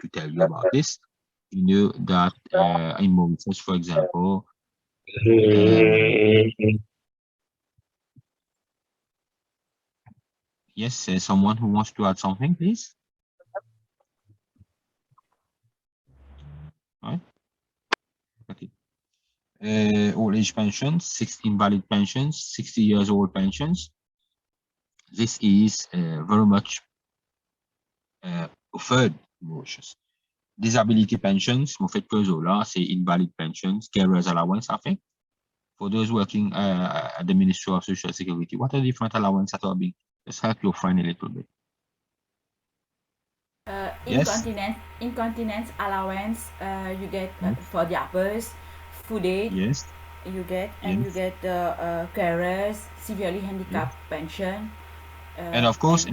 to tell you about this. You know that in Mauritius, for example, yes, someone who wants to add something, please. All right. Okay. Old age pensions, 16 valid pensions, 60 years old pensions. This is very much offered in Mauritius. Disability pensions, mo fait cause là, c'est invalid pensions, carers allowance, I think. For those working at the Ministry of Social Security, what are the different allowances that are being? Let's help your friend a little bit. Yes. Incontinence allowance, you get for the uppers, food aid, Yes. you get, and you Yes. get the carers, severely Yes. handicapped pension, And of course,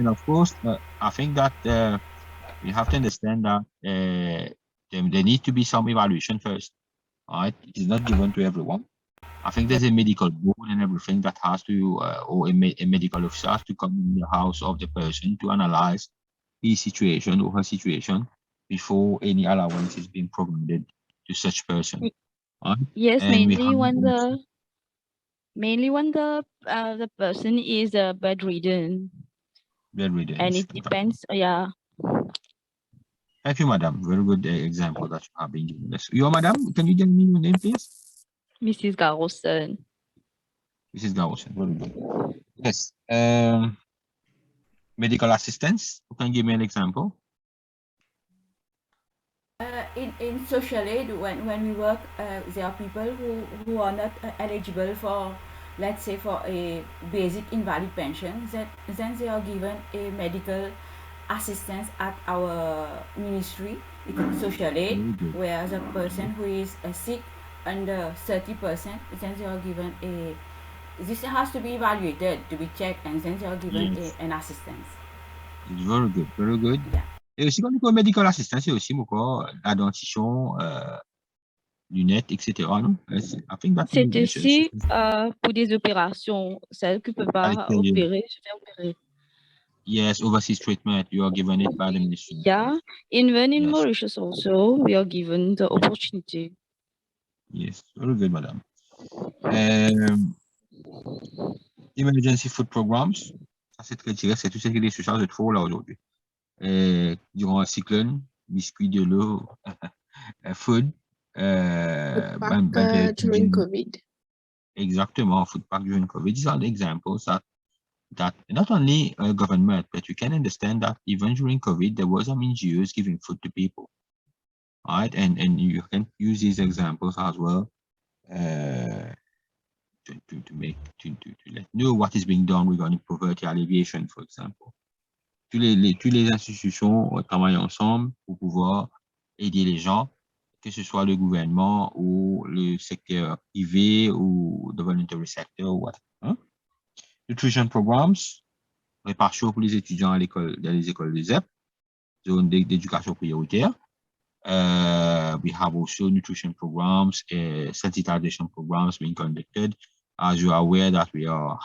I think that we have to understand that there needs to be some evaluation first. All right, it is not given to everyone. I think there's a medical board and everything that has to, or a medical officer has to come in the house of the person to analyze his situation or her situation before any allowance is being provided to such person. Right? Yes, And we mainly have when also, the person is bedridden, bedridden. and it depends. Yeah. Thank you, madam. Very good example that you have been giving us. You, madam, can you give me your name, please? Mrs. Garrison. Mrs. Garrison. Very good. Yes. Medical assistance. You can give me an example. in social aid, when we work, there are people who are not eligible for, let's say, for a basic invalid pension, that then they are given a medical assistance at our ministry, social aid, whereas a person who is sick under 30%, then they are given a, this has to be evaluated, to be checked, and then they are given an assistance. Very good, very good. Yeah. Et aussi, quand on dit medical assistance, c'est aussi encore la dentition, lunettes, etc. Non? I think that C'est aussi pour des opérations, celles qui ne peuvent pas opérer, se faire opérer. Yes, overseas treatment, you are given it by the ministry. Yeah, even in Mauritius also, we are given the opportunity. Yes, very good, madam. Emergency food programs, ça c'est très tiré, c'est tout ce qui est sur charge de trop là aujourd'hui. Durant un cyclone, biscuits de l'eau, food, during COVID. Exactement, food pack during COVID. These are the examples that not only government, but you can understand that even during COVID, there was some NGOs giving food to people. All right, and you can use these examples as well to let know what is being done regarding poverty alleviation, for example. Toutes les institutions travaillent ensemble pour pouvoir aider les gens, que ce soit le gouvernement ou le secteur privé ou the voluntary sector ou what. Hein? Nutrition programs, répartition pour les étudiants à l'école, dans les écoles de ZEP, zone d'éducation prioritaire. We have also nutrition programs, sensitization programs being conducted. As you are aware that we have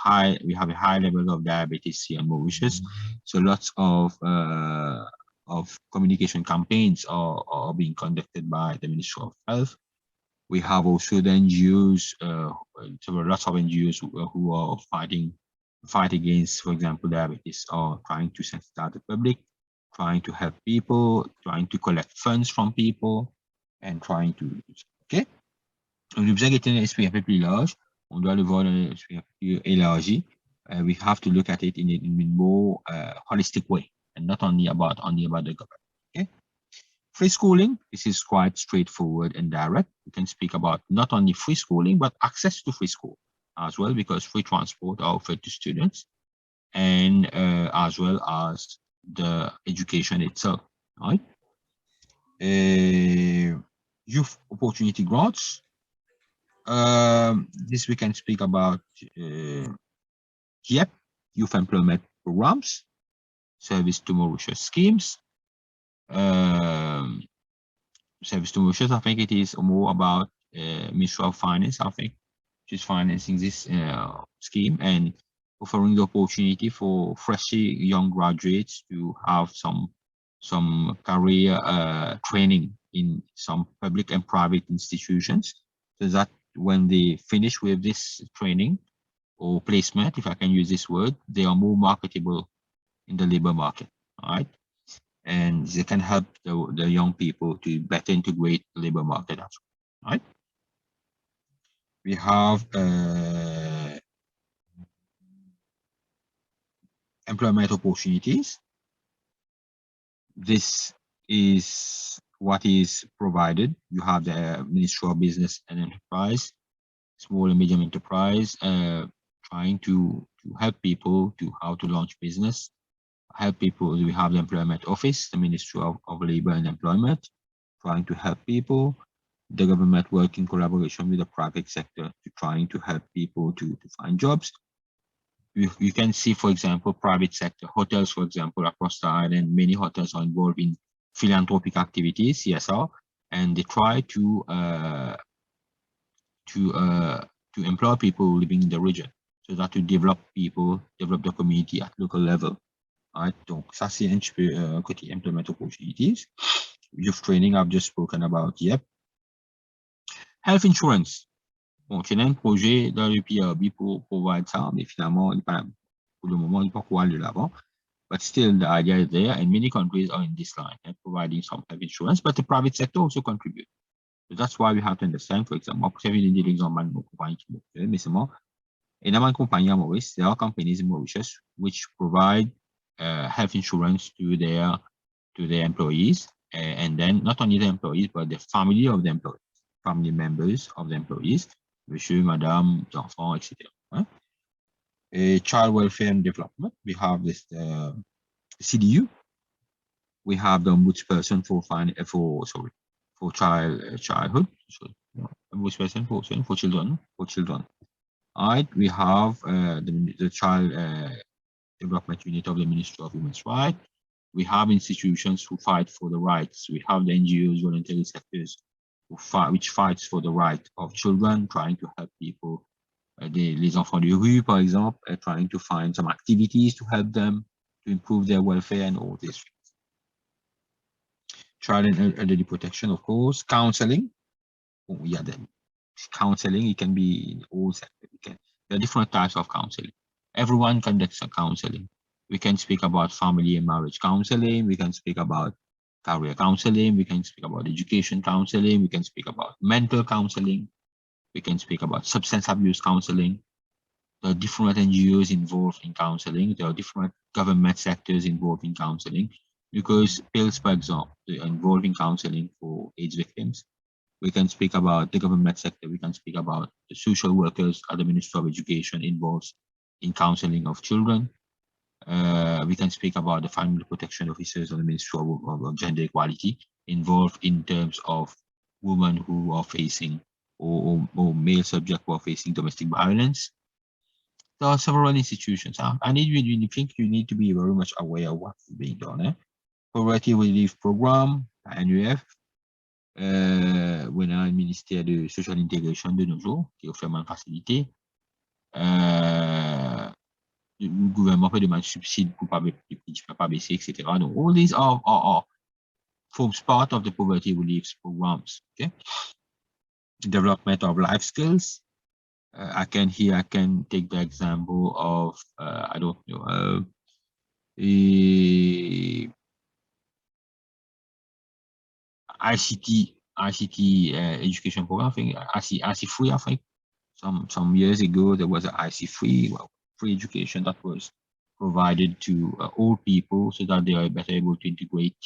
a high level of diabetes here in Mauritius, so lots of communication campaigns are being conducted by the Ministry of Health. We have also the NGOs, lots of NGOs who are fight against, for example, diabetes, or trying to sensitize the public, trying to help people, trying to collect funds from people, and trying to, OK? On a besoin d'être un esprit un peu plus large. On doit le voir dans un esprit un peu plus élargi. We have to look at it in a more holistic way, and not only about the government. Okay. Free schooling, this is quite straightforward and direct. We can speak about not only free schooling, but access to free school as well, because free transport are offered to students, and as well as the education itself, right? Youth opportunity grants. This we can speak about YEP, youth employment programs, service to Mauritius schemes. Service to Mauritius, I think it is more about Ministry of Finance, I think, which is financing this scheme and offering the opportunity for freshly young graduates to have some some career training in some public and private institutions, so that when they finish with this training or placement, if I can use this word, they are more marketable in the labor market, all right? And they can help the young people to better integrate the labor market as well, right? We have employment opportunities. This is what is provided. You have the Ministry of Business and Enterprise, small and medium enterprise, trying to help people to how to launch business, help people. We have the Employment Office, the Ministry of Labor and Employment, trying to help people. The government work in collaboration with the private sector to trying to help people to find jobs. You can see, for example, private sector hotels, for example, across the island, many hotels are involved in philanthropic activities, CSR, and they try to employ people living in the region, so that to develop people, develop the community at local level. Right? Donc, ça c'est un petit peu côté employment opportunities. Youth training, I've just spoken about. Yep. Health insurance. Bon, c'est un projet dans le PRB pour provide ça, mais finalement, pour le moment, il n'est pas quoi aller de l'avant. But still, the idea is there, and many countries are in this line and providing some health insurance, but the private sector also contribute. So that's why we have to understand, for example, vous avez des exemples de compagnies qui m'ont fait, mais c'est moi. Et dans ma compagnie à Maurice, there are companies in Mauritius which provide health insurance to their employees, and then not only the employees, but the family of the employees, family members of the employees, monsieur, madame, enfants, etc. Right? Child welfare and development, we have this CDU, we have the ombudsperson for childhood, ombudsperson for children. All right, we have the child development unit of the Ministry of Women's Rights. We have institutions who fight for the rights. We have the NGOs, voluntary sectors, which fights for the right of children, trying to help people. Les enfants de rue, par exemple, trying to find some activities to help them to improve their welfare and all this. Child and elderly protection, of course. Counseling. Oh, yeah, then counseling, it can be in all sectors. There are different types of counseling. Everyone conducts a counseling. We can speak about family and marriage counseling. We can speak about career counseling. We can speak about education counseling. We can speak about mental counseling. We can speak about substance abuse counseling. There are different NGOs involved in counseling. There are different government sectors involved in counseling, because pills, for example, are involved in counseling for AIDS victims. We can speak about the government sector. We can speak about the social workers at the Ministry of Education involved in counseling of children. We can speak about the family protection officers of the Ministry of Gender Equality involved in terms of women who are facing or male subjects who are facing domestic violence. There are several institutions. I think you need to be very much aware of what's being done. Poverty Relief Program, NUF, on a un ministère de Social Integration de nos jours qui offre une facilité. Le gouvernement peut demander subsides pour pas baisser, etc. Donc, all these forms part of the poverty relief programs. Okay, development of life skills. I can take the example of I don't know ICT education program. I think IC free. I think some years ago there was an IC free free education that was provided to all people, so that they are better able to integrate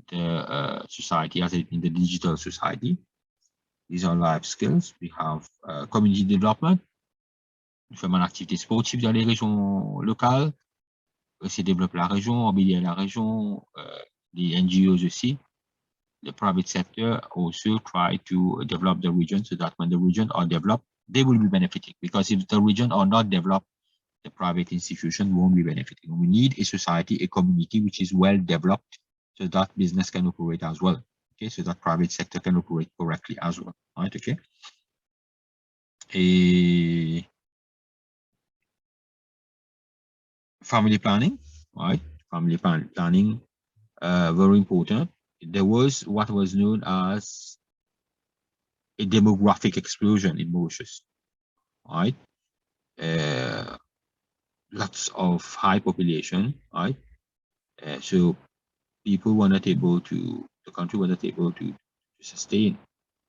the society as in the digital society. These are life skills. We have community development. Nous faisons une activité sportive dans les régions locales. Essayer de développer la région, embellir la région. The NGOs aussi. The private sector also try to develop the region, so that when the region are developed, they will be benefiting. Because if the region are not developed, the private institution won't be benefiting. We need a society, a community which is well developed, so that business can operate as well. Okay, so that private sector can operate correctly as well. Right? Okay. Family planning, right? Family planning. very important. There was what was known as a demographic explosion in Mauritius, right? Lots of high population, right? So people were not able to, the country was not able to sustain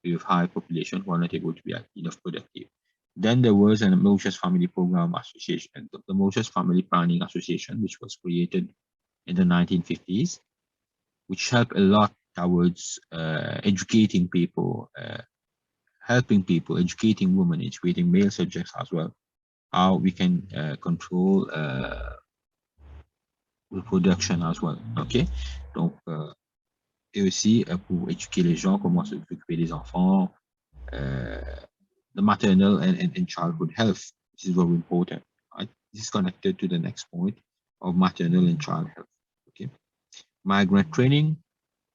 with high population, were not able to be enough productive. Then there was an Mauritius Family Program Association, the Mauritius Family Planning Association, which was created in the 1950s, which helped a lot towards educating people, helping people, educating women, educating male subjects as well, how we can control reproduction as well. OK? Donc, et aussi pour éduquer les gens comment s'occuper des enfants, the maternal and childhood health. This is very important. Right? This is connected to the next point of maternal and child health. Okay. Migrant training.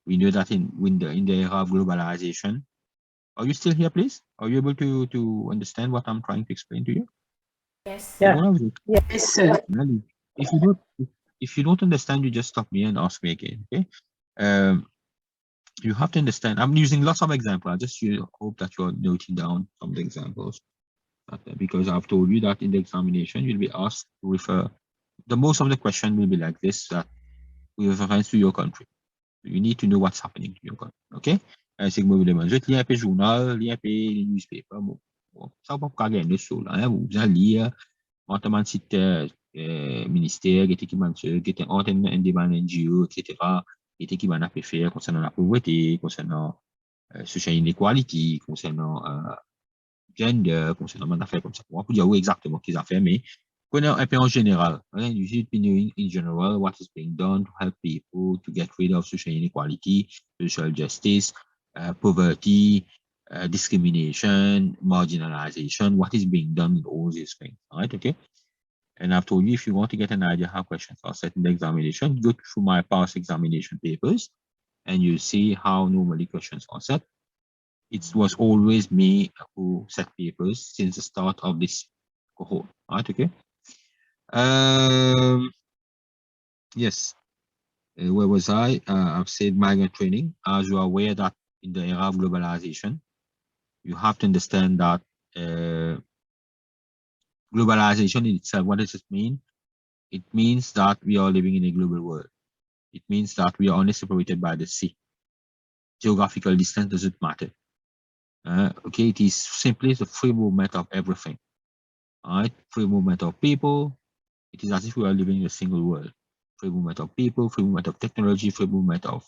We know that in the era of globalization. Are you still here, please? Are you able to understand what I'm trying to explain to you? Yes. Yeah. Yes, sir. If you don't understand, you just stop me and ask me again. Okay. You have to understand. I'm using lots of examples. I just hope that you're noting down some of the examples. Because I've told you that in the examination, you'll be asked to refer. The most of the question will be like this, that with reference to your country. You need to know what's happening to your country. Okay? C'est que moi, vous demandez, lire un peu journal, lire un peu newspaper. Bon, ça va pas gagner sur là. Vous allez lire, notamment site ministère, qui était antenne indépendant NGO, etc. Qui va n'a pas faire concernant la pauvreté, concernant social inequality, concernant gender, concernant des affaires comme ça. On peut dire exactement qu'ils ont fait, mais connaître un peu en général. Right? You should be knowing in general what is being done to help people to get rid of social inequality, social justice, poverty, discrimination, marginalization, what is being done with all these things. Right? Okay. And I've told you, if you want to get an idea how questions are set in the examination, go through my past examination papers and you'll see how normally questions are set. It was always me who set papers since the start of this cohort. Right? Okay. Yes. Where was I? I've said migrant training. As you are aware that in the era of globalization, you have to understand that globalization in itself, what does it mean? It means that we are living in a global world. It means that we are only separated by the sea. Geographical distance doesn't matter. Okay, it is simply the free movement of everything. All right, free movement of people. It is as if we are living in a single world. Free movement of people, free movement of technology, free movement of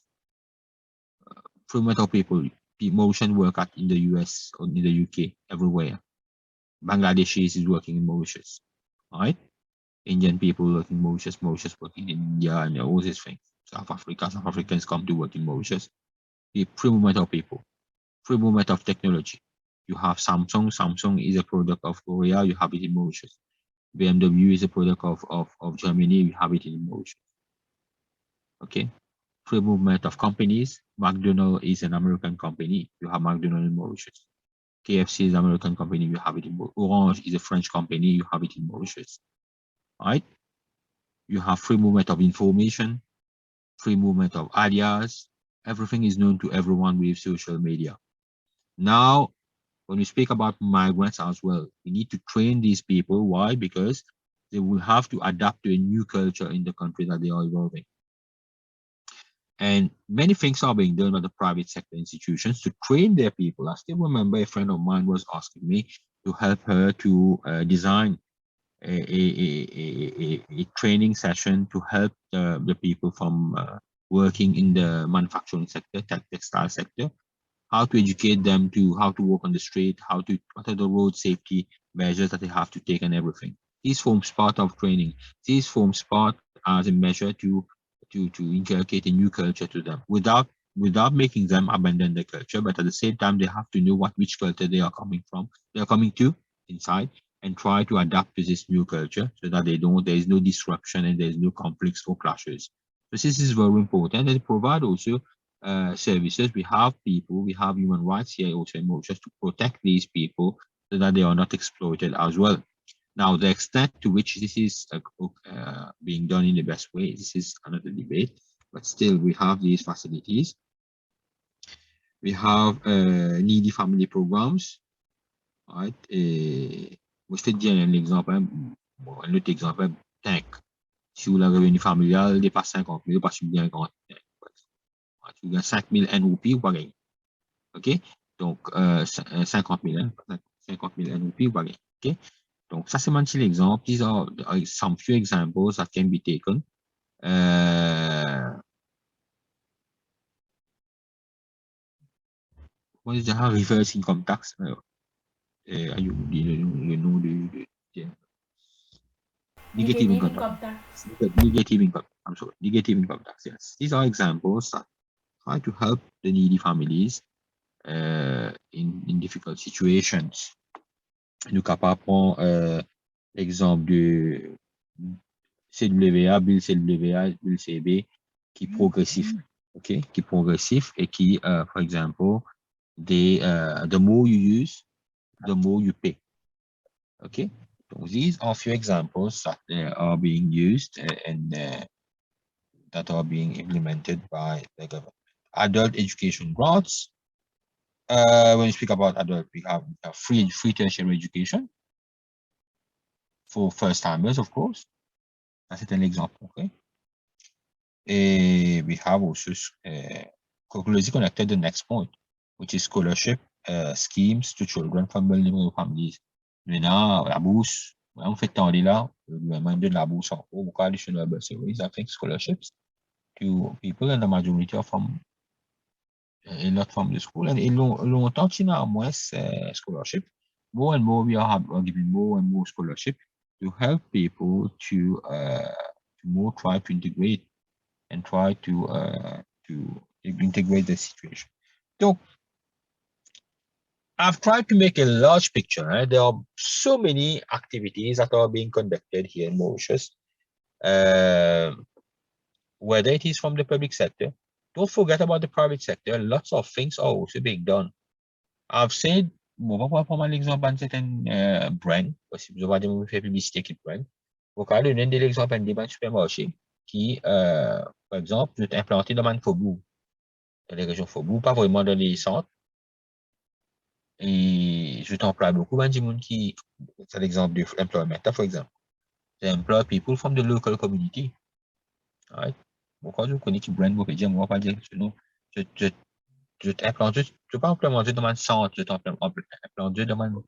people. Motion work in the US or in the UK, everywhere. Bangladeshis is working in Mauritius. All right, Indian people working in Mauritius, Mauritius working in India, and all these things. South Africans come to work in Mauritius. The free movement of people, free movement of technology. You have Samsung. Samsung is a product of Korea. You have it in Mauritius. BMW is a product of Germany. You have it in Mauritius. Okay. Free movement of companies. McDonald's is an American company. You have McDonald's in Mauritius. KFC is an American company. You have it in Mauritius. Orange is a French company. You have it in Mauritius. Right? You have free movement of information, free movement of ideas. Everything is known to everyone with social media. Now, when we speak about migrants as well, we need to train these people. Why? Because they will have to adapt to a new culture in the country that they are evolving. And many things are being done by the private sector institutions to train their people. I still remember a friend of mine was asking me to help her to design a training session to help the people from working in the manufacturing sector, textile sector, how to educate them to how to walk on the street, what are the road safety measures that they have to take and everything. This forms part of training. This forms part as a measure to inculcate a new culture to them without making them abandon the culture, but at the same time they have to know which culture they are coming from, they are coming to inside, and try to adapt to this new culture so that there is no disruption and there is no conflicts or clashes. So this is very important, and provide also services. We have human rights here also in Mauritius to protect these people so that they are not exploited as well. Now, the extent to which this is being done in the best way, this is another debate. but still we have these facilities. We have needy family programs, right? Moi, je te dis un exemple, un autre exemple, tank. Si vous le revenu familial dépasse 50 000, pas bien un grand tank. Tu gagnes 5 000 NOP ou pas gagner. OK? Donc, 50 000, 50 000 NOP ou pas gagner. OK? Donc, ça, c'est un petit exemple. These are some few examples that can be taken. What is the reverse income tax? Le nom de negative income tax. Negative income. I'm sorry. Negative income tax. Yes. These are examples that try to help the needy families in difficult situations. Nous capables prendre l'exemple de CWA, Bill CWA, Bill CB, qui est progressif. OK? Qui est progressif et qui, for example, the more you use, the more you pay. Okay, so these are a few examples that are being used and that are being implemented by the government. Adult education grants. When we speak about adult, we have free tertiary education for first timers, of course. That's an example. Okay, we have also closely connected the next point, which is scholarship schemes to children from vulnerable families. Maintenant, la bourse, on fait tant là, le gouvernement donne la bourse en haut, beaucoup additional bursaries, I think scholarships to people, and the majority are from a lot from the school. And longtemps, tu n'as moins scholarship. More and more, we are giving more and more scholarship to help people to more try to integrate and try to integrate the situation. So I've tried to make a large picture. Right? There are so many activities that are being conducted here in Mauritius, whether it is from the public sector. Don't forget about the private sector. Lots of things are also being done. I've said, on va prendre l'exemple d'un certain brand, parce que vous avez fait publicité qui brand. Vous pouvez donner l'exemple d'un supermarché qui, par exemple, peut implanter dans le Faubourg, dans les régions Faubourg, pas vraiment dans les centres. Et je t'emploie beaucoup, ben, du monde qui, c'est l'exemple de employment, for example. They employ people from the local community. Right? Pourquoi je connais qui brand, vous pouvez dire, moi, pas dire, non, je t'implante, je pas implémenter dans un centre, je t'implanter dans une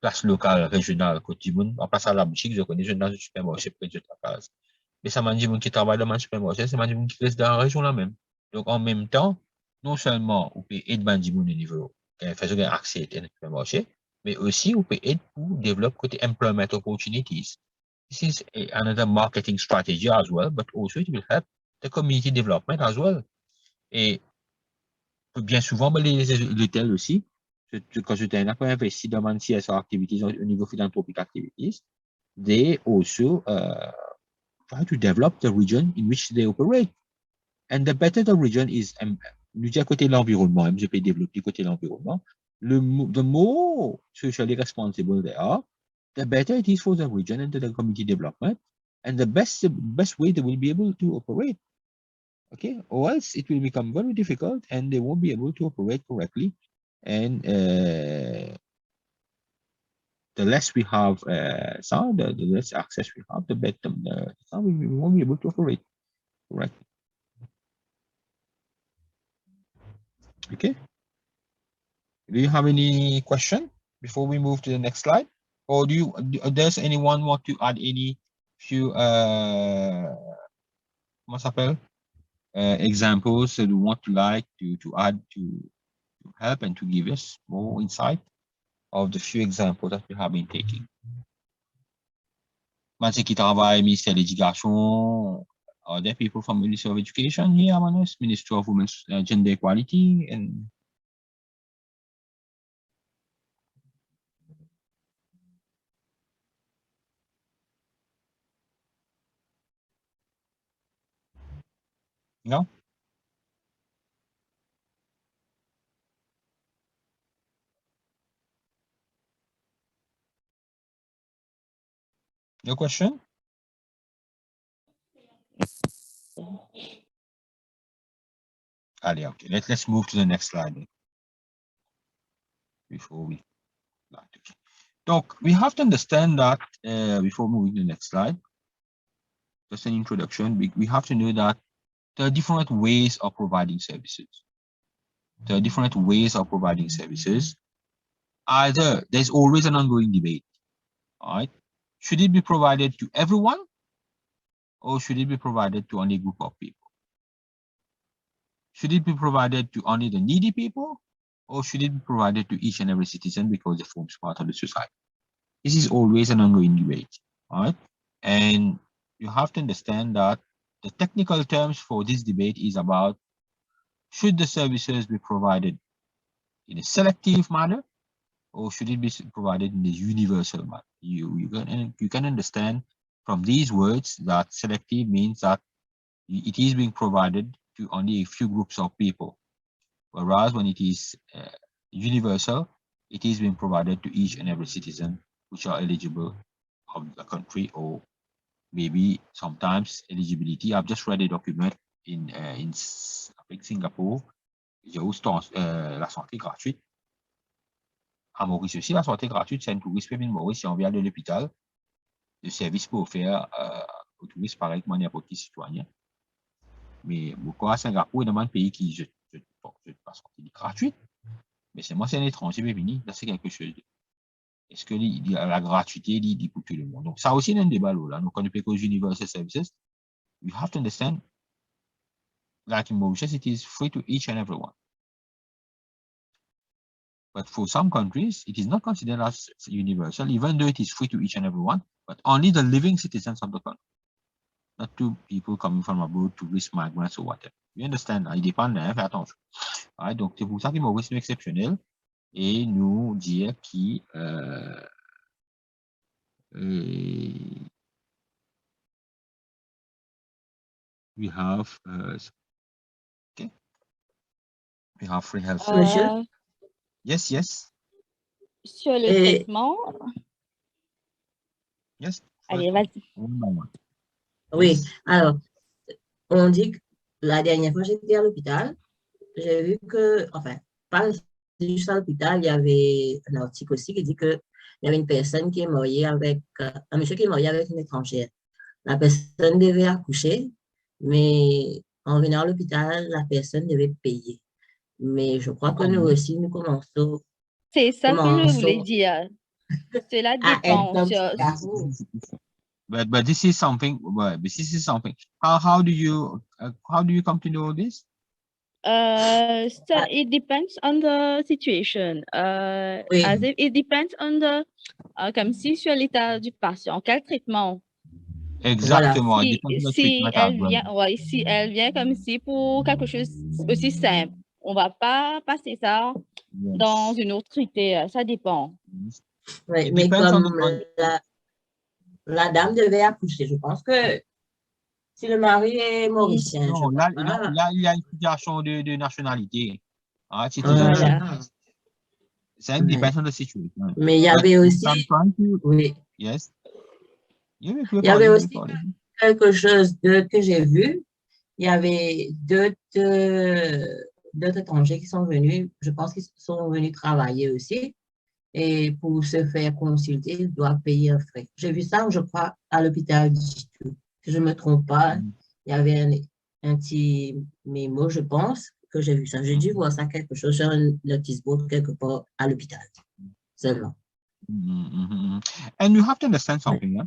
place locale, régionale, côté monde, en place à la boutique, je connais, je dans un supermarché près de ta place. Mais ça m'a dit, monde qui travaille dans un supermarché, c'est m'a dit, monde qui reste dans la région là même. Donc, en même temps, non seulement, vous pouvez aider du monde au niveau, faire accès à un supermarché, mais aussi, vous pouvez aider pour développer côté employment opportunities. This is another marketing strategy as well, but also it will help the community development as well. Et bien souvent, les tels aussi, quand je t'ai investi dans mon CSR activities au niveau philanthropic activities, they also try to develop the region in which they operate. And the better the region is, nous dire côté l'environnement, MGP développer côté l'environnement, the more socially responsible they are, the better it is for the region and the community development, and the best way they will be able to operate. Okay, or else it will become very difficult and they won't be able to operate correctly. And the less we have sound, the less access we have, the better we won't be able to operate correctly. Okay. Do you have any question before we move to the next slide? Or does anyone want to add any few examples that you want to add to help and to give us more insight of the few examples that we have been taking? Mensen qui travaillent ministère de l'Éducation, are there people from Ministry of Education here, Manos? Ministry of Women's Gender Equality and no? No question? Allez, okay. Let's move to the next slide then, before we start. Okay. Donc, we have to understand that before moving to the next slide, just an introduction, we have to know that there are different ways of providing services. There are different ways of providing services. Either there's always an ongoing debate, all right? Should it be provided to everyone, or should it be provided to only a group of people? Should it be provided to only the needy people, or should it be provided to each and every citizen because it forms part of the society? This is always an ongoing debate, all right? And you have to understand that the technical terms for this debate is about, should the services be provided in a selective manner, or should it be provided in a universal manner? You can understand from these words that selective means that it is being provided to only a few groups of people, whereas when it is universal, it is being provided to each and every citizen which are eligible of the country, or maybe sometimes eligibility. I've just read a document in Singapore, la santé gratuite. À Maurice aussi, la santé gratuite, c'est un tourisme Maurice, si on vient de l'hôpital, le service pour offrir aux touristes pareil comme n'importe qui citoyen. Mais beaucoup à Singapour, il y a un pays qui je la santé gratuite, mais c'est moi, c'est un étranger, mais fini, là c'est quelque chose. Est-ce que la gratuité dit pour tout le monde? Donc ça aussi, il y a un débat là. Donc, quand on parle universal services, we have to understand, like in Mauritius, it is free to each and everyone. But for some countries, it is not considered as universal, even though it is free to each and everyone, but only the living citizens of the country, not to people coming from abroad, tourist migrants or whatever. You understand? Il dépend, hein, fais attention. Right? Donc, c'est pour ça que Maurice est exceptionnel et nous dire qui we have okay, we have free health. Monsieur? Yes, yes. Sur le traitement. Yes. Allez, vas-y. Oui, Yes. alors, on dit que la dernière fois j'étais à l'hôpital, j'ai vu que, enfin, pas juste à l'hôpital, il y avait un article aussi qui dit qu'il y avait une personne qui est mariée avec, un monsieur qui est marié avec une étrangère. La personne devait accoucher, mais en venant à l'hôpital, la personne devait payer. Mais je crois que nous aussi, nous commençons. C'est ça que je voulais dire. Cela dépend. But this is something. But this is something. How do you come to know this? So it depends on the situation. Oui. As if it depends on the comme si sur l'état du patient, quel traitement. Exactement. Voilà. Si elle vient comme si pour quelque chose aussi simple, on va pas passer ça dans une autre unité. Ça dépend. Oui, mais comme la dame devait accoucher, je pense que si le mari est mauricien, non, là, il y a une situation de nationalité. Ah, ça dépend de la situation. Mais il y avait aussi, oui. Yes. Il y avait aussi quelque chose que j'ai vu. Il y avait deux étrangers qui sont venus, je pense qu'ils sont venus travailler aussi. Et pour se faire consulter, ils doivent payer un frais. J'ai vu ça, je crois, à l'hôpital du Chitou. Si je ne me trompe pas, il y avait un petit mémo, je pense, que j'ai vu ça. J'ai dû voir ça quelque chose sur un notice board quelque part à l'hôpital. Seulement. And you have to understand something, yeah?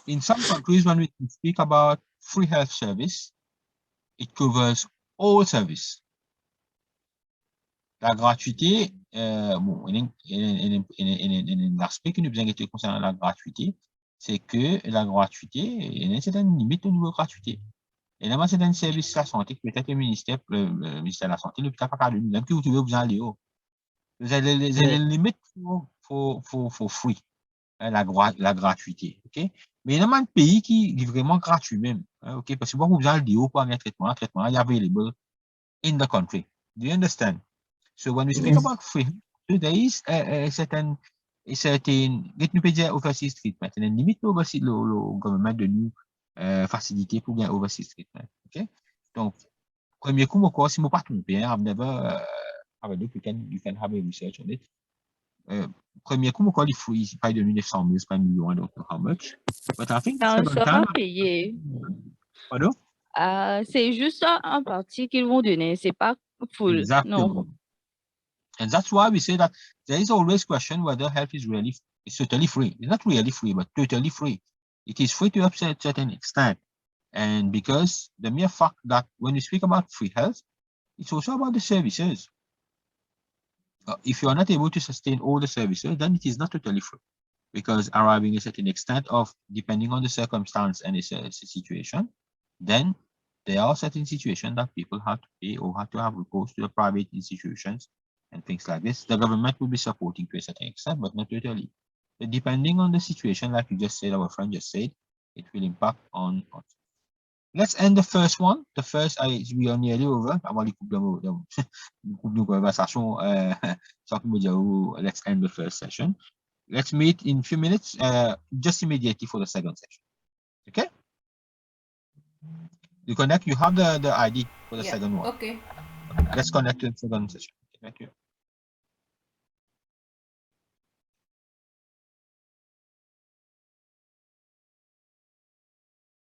In some countries, when we speak about free health service, it covers all service. La gratuité, bon, un aspect qui nous vient concernant la gratuité, c'est que la gratuité, il y a une certaine limite au niveau de gratuité. Et là, c'est un service de la santé, peut-être le ministère de la Santé, l'hôpital pas de même que vous devez vous aller. Vous avez les limites pour free, la gratuité, ok? Mais il y a un pays qui est vraiment gratuit même, ok? Parce que vous avez le haut pour un traitement, il y a available in the country. Do you understand? So when we speak about free, there is a certain nous peut dire overseas treatment. Il y a une limite overseas le gouvernement de nous faciliter pour bien overseas treatment. Ok? Donc, premier coup, moi, si je ne pas trompé, I've never have a look, you can have a research on it. Premier coup, moi, les free, c'est pas de 900 000, c'est pas 1 million, I don't know how much. But I think Non, ils ne second sont pas time, payés. pardon? C'est juste un parti qu'ils vont donner, c'est pas full. Exactly. Non. And that's why we say that there is always question whether health is really, it's totally free. It's not really free, but totally free. It is free to a certain extent. And because the mere fact that when we speak about free health, it's also about the services. If you are not able to sustain all the services, then it is not totally free. Because arriving at a certain extent of, depending on the circumstance and its situation, then there are certain situations that people have to pay or have to have recourse to the private institutions and things like this. The government will be supporting to a certain extent, but not totally. But depending on the situation, like you just said, our friend just said, it will impact on. Let's end the first one. The first, we are nearly over. Let's end the first session. Let's meet in a few minutes, just immediately for the second session. Okay? You connect, you have the ID for the second one. Okay. Let's connect to the second session. Thank you.